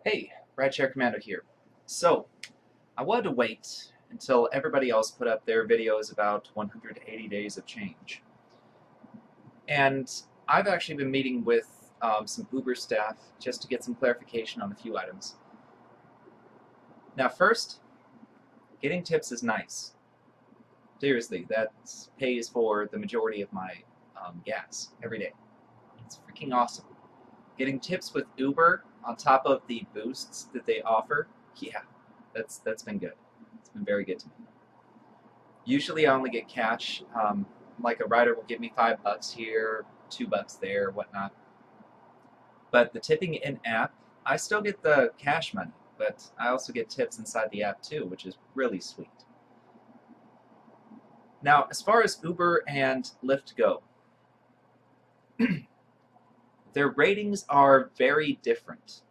Hey, Rideshare Commando here. So, I wanted to wait until everybody else put up their videos about 180 days of change. And I've actually been meeting with some Uber staff just to get some clarification on a few items. Now, first, getting tips is nice. Seriously, that pays for the majority of my gas every day. It's freaking awesome. Getting tips with Uber on top of the boosts that they offer, yeah, that's been good. It's been very good to me. Usually, I only get cash. Like a rider will give me $5 here, $2 there, whatnot. But the tipping in app, I still get the cash money, but I also get tips inside the app too, which is really sweet. Now, as far as Uber and Lyft go, their ratings are very different.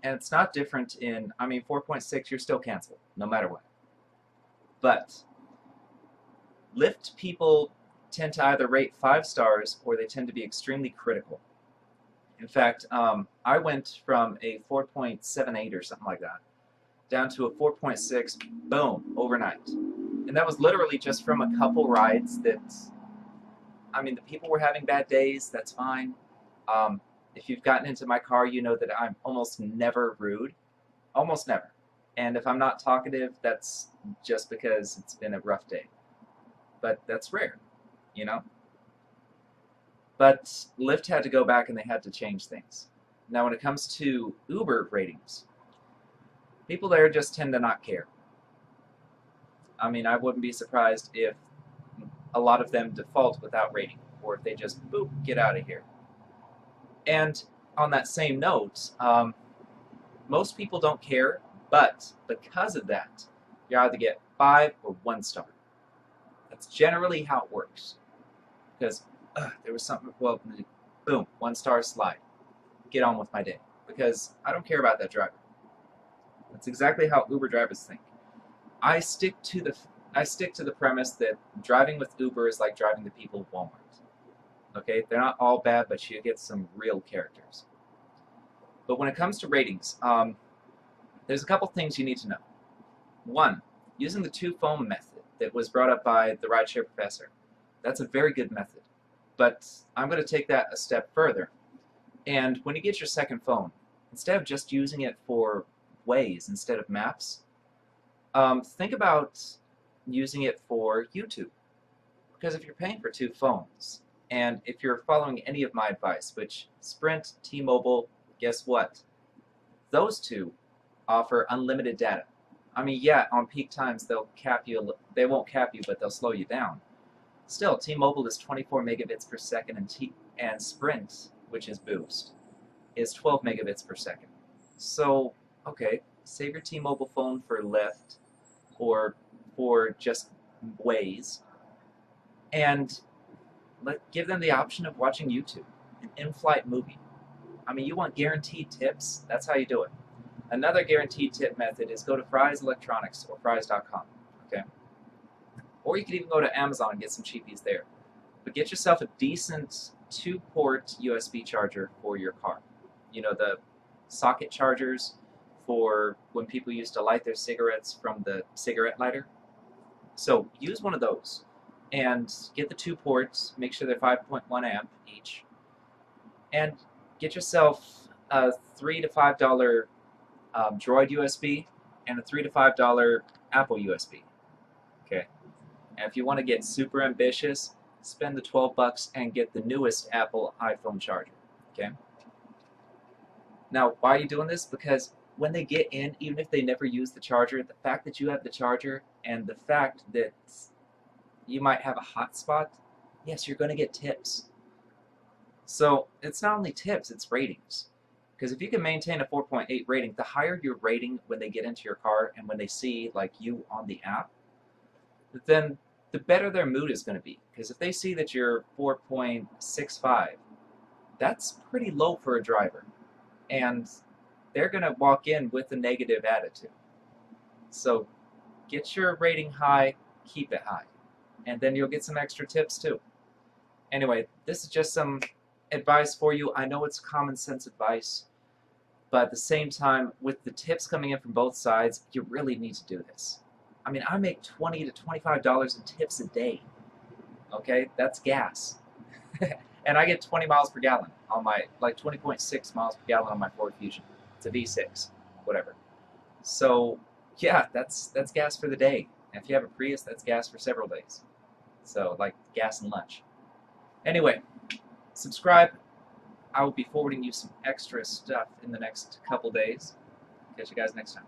And it's not different in, 4.6, you're still canceled, no matter what. But Lyft people tend to either rate 5 stars or they tend to be extremely critical. In fact, I went from a 4.78 or something like that down to a 4.6, boom, overnight. And that was literally just from a couple rides that, the people were having bad days, that's fine. If you've gotten into my car, you know that I'm almost never rude. Almost never. And if I'm not talkative, that's just because it's been a rough day. But that's rare, you know? But Lyft had to go back and they had to change things. Now, when it comes to Uber ratings, people there just tend to not care. I wouldn't be surprised if a lot of them default without rating, or if they just, boop, get out of here. And on that same note, most people don't care, but because of that, you either get 5 or 1 star. That's generally how it works. Because there was something, well, boom, 1 star slide. Get on with my day. Because I don't care about that driver. That's exactly how Uber drivers think. I stick to the premise that driving with Uber is like driving the people of Walmart. Okay, they're not all bad, but you get some real characters. But when it comes to ratings, there's a couple things you need to know. One, using the 2-phone method that was brought up by the rideshare professor. That's a very good method. But I'm going to take that a step further. And when you get your second phone, instead of just using it for Waze instead of maps, think about using it for YouTube. Because if you're paying for 2 phones, and if you're following any of my advice, which Sprint, T-Mobile, guess what? Those 2 offer unlimited data. Yeah, on peak times they'll cap you. They won't cap you, but they'll slow you down. Still, T-Mobile is 24 megabits per second, and Sprint, which is Boost, is 12 megabits per second. So, okay, save your T-Mobile phone for Lyft or for just Waze, and give them the option of watching YouTube, an in-flight movie. You want guaranteed tips? That's how you do it. Another guaranteed tip method is go to Fry's Electronics or Fry's.com. Okay? Or you can even go to Amazon and get some cheapies there. But get yourself a decent 2-port USB charger for your car. You know, the socket chargers for when people used to light their cigarettes from the cigarette lighter. So use one of those and get the 2 ports, make sure they're 5.1 amp each, and get yourself a $3 to $5 Droid USB and a $3 to $5 Apple USB. Okay, and if you want to get super ambitious, spend the $12 and get the newest Apple iPhone charger. Okay. Now, why are you doing this? Because when they get in, even if they never use the charger, the fact that you have the charger and the fact that you might have a hotspot, yes, you're going to get tips. So it's not only tips, it's ratings. Because if you can maintain a 4.8 rating, the higher your rating when they get into your car and when they see like you on the app, then the better their mood is going to be. Because if they see that you're 4.65, that's pretty low for a driver. And they're going to walk in with a negative attitude. So get your rating high, keep it high. And then you'll get some extra tips too. Anyway, this is just some advice for you. I know it's common sense advice, But at the same time, with the tips coming in from both sides, you really need to do this. I mean, I make $20 to $25 in tips a day. Okay, that's gas. And I get 20 miles per gallon on my, like 20.6 miles per gallon on my Ford Fusion. It's a V6, whatever. So, yeah, that's gas for the day. And if you have a Prius, that's gas for several days. So, like gas and lunch. Anyway, subscribe. I will be forwarding you some extra stuff in the next couple days. Catch you guys next time.